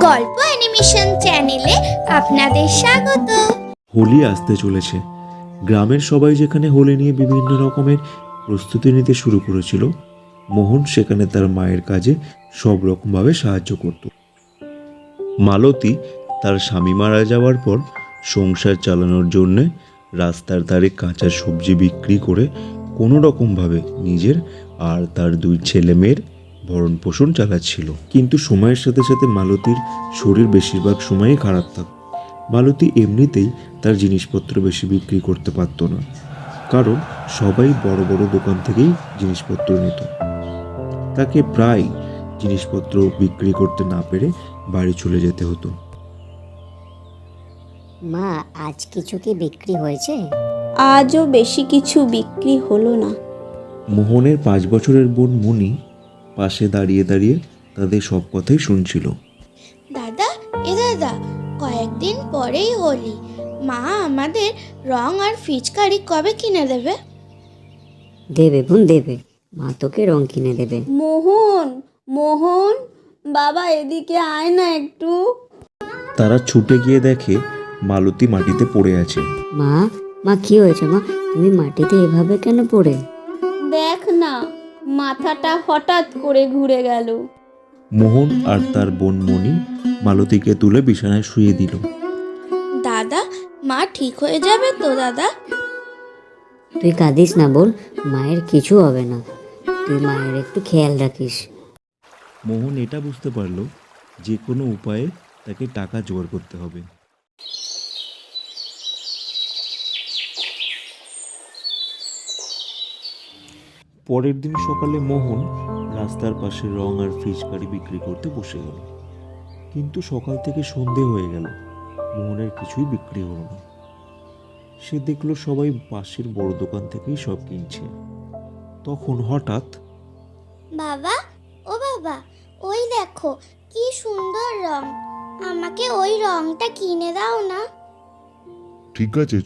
গল্প অ্যানিমেশন চ্যানেলে আপনাদের স্বাগত। হোলি আসতে চলেছে। গ্রামের সবাই যেখানে হোলি নিয়ে বিভিন্ন রকমের প্রস্তুতি নিতে শুরু করেছিল, মোহন সেখানে তার মায়ের কাজে সব রকমভাবে সাহায্য করত। মালতী তার স্বামী মারা যাওয়ার পর সংসার চালানোর জন্যে রাস্তার ধারে কাঁচা সবজি বিক্রি করে কোনো রকমভাবে নিজের আর তার দুই ছেলে মেয়ের ভরণ পোষণ চালাচ্ছিল। কিন্তু সময়ের সাথে সাথে মালতীর শরীর বেশিরভাগ সময়ই খারাপ থাকত। মালতী এমনিতেই তার জিনিসপত্র বেশি বিক্রি করতে পারত না, কারণ সবাই বড় বড় দোকান থেকেই জিনিসপত্র নিত। তাকে প্রায় জিনিসপত্র বিক্রি করতে না পেরে বাড়ি চলে যেতে হতো। মা, আজ কিছু কি বিক্রি হয়েছে? আজও বেশি কিছু বিক্রি হলো না। মোহনের 5 বছরের বোন মণি পাশে দাঁড়িয়ে দাঁড়িয়ে তাদের সব কথাই শুনছিল। দাদা, দাদা, কয়েকদিন পরেই হোলি। মা আমাদের রং আর ফিচকারি কবে কিনে দেবে? দেবে বোন, দেবে। মা তোকে রং কিনে দেবে। মোহন, মোহন, বাবা এদিকে আয় না একটু। তারা ছুটে গিয়ে দেখে মালতী মাটিতে পড়ে আছে। মা, মা কি হয়েছে মা? তুমি মাটিতে এভাবে কেন পড়ে? দেখ না, মাথাটা হঠাৎ করে ঘুরে গেল। মোহন আর তার বোন মণি মালতীকে তুলে বিছানায় শুয়ে দিল। দাদা, মা ঠিক হয়ে যাবে তো দাদা? তুই কাঁদিস না বোন, মায়ের কিছু হবে না। তুই মায়ের একটু খেয়াল রাখিস। মোহন এটা বুঝতে পারল যে কোনো উপায়ে তাকে টাকা জোগাড় করতে হবে। পরের দিন সকালে মোহন রাস্তার পাশে রং আর ফিচকারি বিক্রি করতে বসে গেল। কিন্তু সকাল থেকে সন্ধে হয়ে গেল, মোহনের কিছুই বিক্রি হলো না। সে দেখলো সবাই পাশের বড় দোকান থেকেই সব কিনছে। তখন হঠাৎ, বাবা, ও বাবা, ওই দেখো কি সুন্দর রং, আমাকে ওই রংটা কিনে দাও না। ঠিক আছে,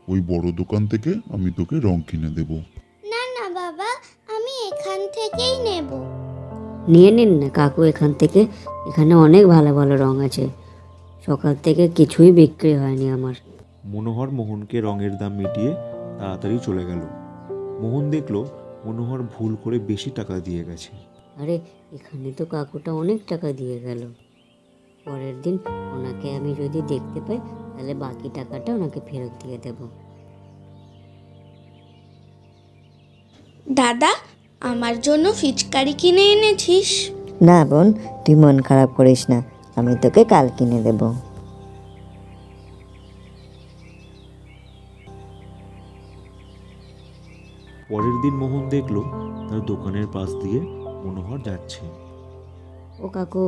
ওই বড় দোকান থেকে আমি তোকে রং কিনে দেব। না না বাবা, আমি এখান থেকেই নেব। নিয়ে নিন না কাকু এখান থেকে, এখানে অনেক ভালো ভালো রং আছে। সকাল থেকে কিছুই বিক্রি হয়নি আমার। মনোহর মোহনকে রঙের দাম মিটিয়ে তাড়াতাড়ি চলে গেল। মোহন দেখলো মনোহর ভুল করে বেশি টাকা দিয়ে গেছে। আরে, এখানে তো কাকুটা অনেক টাকা দিয়ে গেল। পরের দিন ওনাকে আমি যদি দেখতে পাই, তাহলে বাকি টাকাটা ওনাকে ফেরত দিয়ে দেব। দাদা, আমার জন্য ফিচকারি কিনে এনেছিস? না বোন, তুই মন খারাপ করিস না, আমি তোকে কাল কিনে দেব। পরের দিন মোহন দেখলো তার দোকানের পাশ দিয়ে মনোহর যাচ্ছে। ও কাকু,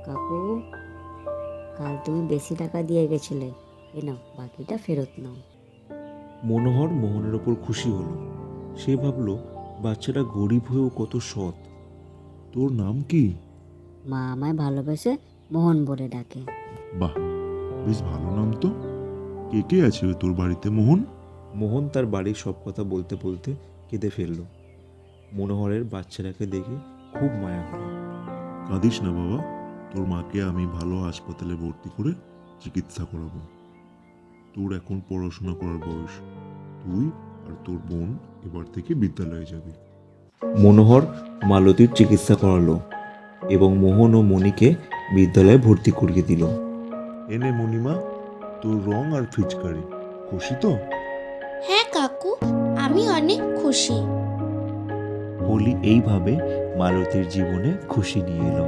কাকু, কাল তুমি বেশি টাকা দিয়ে গেছিলে, এ নাও বাকিটা ফেরত নাও। মনোহর মোহনের ওপর খুশি হলো। সে ভাবলো বাচ্চাটা গরিব হয়েও কত সৎ। তোর নাম কি? মা আমায় ভালোবেসে মোহন বলে ডাকে। বাহ, বেশ ভালো নাম তো। কে কে আছে তোর বাড়িতে মোহন? মোহন তার বাড়ির সব কথা বলতে বলতে কেঁদে ফেলল। মনোহরের বাচ্চাটাকে দেখে খুব মায়া হলো। কাঁদিস না বাবা, তোর মাকে আমি ভালো হাসপাতালে ভর্তি করে চিকিৎসা করাবো। তোর এখন পড়াশোনা করার বয়স, তুই আর তোর বোন এবার থেকে বিদ্যালয়ে যাবি। মনোহর মালতীর চিকিৎসা করালো এবং মোহন ও মণিকে বিদ্যালয়ে ভর্তি করিয়ে দিল। এনে মণিমা, তোর রং আর ফিচকারি। খুশি তো? হ্যাঁ কাকু, আমি অনেক খুশি। হোলি এইভাবে মালতীর জীবনে খুশি নিয়ে এলো।